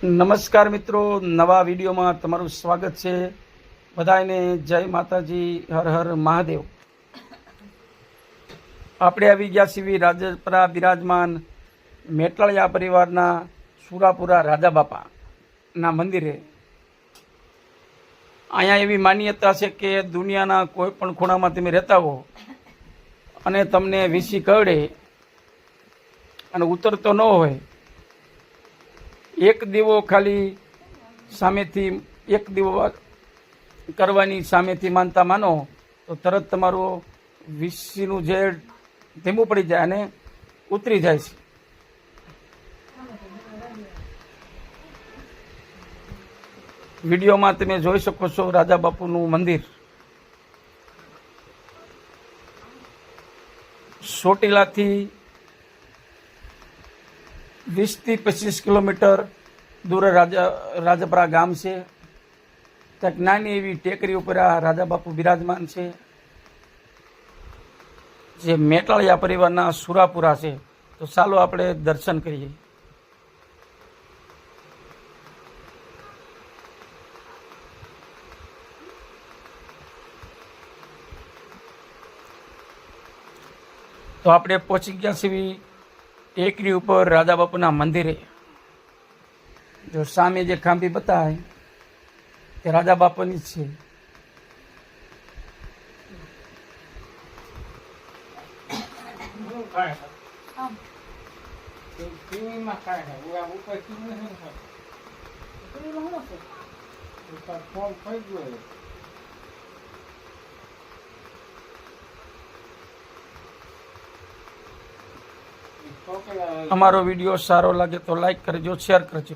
નમસ્કાર મિત્રો, નવા વિડીયોમાં તમારું સ્વાગત છે. બધાને જય માતાજી, હર હર મહાદેવ. આપણે આવી ગયા છીએ રાજપરા બિરાજમાન મેટાળિયા પરિવારના સુરાપુરા રાજા બાપાના મંદિરે. અહીંયા એવી માન્યતા છે કે દુનિયાના કોઈ પણ ખૂણામાં તમે રહેતા હો અને તમને વીસી કરડે અને ઉતરતો ન હોય, એક દીવો ખાલી સામેથી એક દીવો કરવાની સામેથી માનતા માનો તો તરત તમારું વીસીનું ઝેડ ધીમું પડી જાય અને ઉતરી જાય છે. વિડીયોમાં તમે જોઈ શકો છો રાજા બાપુનું મંદિર. ચોટીલાથી 20 થી 25 કિલોમીટર દૂર રાજપરા ગામ છે. ત્યાં નાની એવી ટેકરી ઉપર આ રાજા બાપુ બિરાજમાન છે, જે મેટાળિયા પરિવારના સુરાપુરા છે. તો ચાલો આપણે દર્શન કરીએ. તો આપણે પહોંચી ગયા છીએ ટેકરી ઉપર રાજા બાપુના મંદિરે. જો સામે જે ખાંભી બતાય તે રાજા બાપુની જ છે. અમારો વિડીયો સારો લાગે તો લાઈક કરજો, શેર કરજો.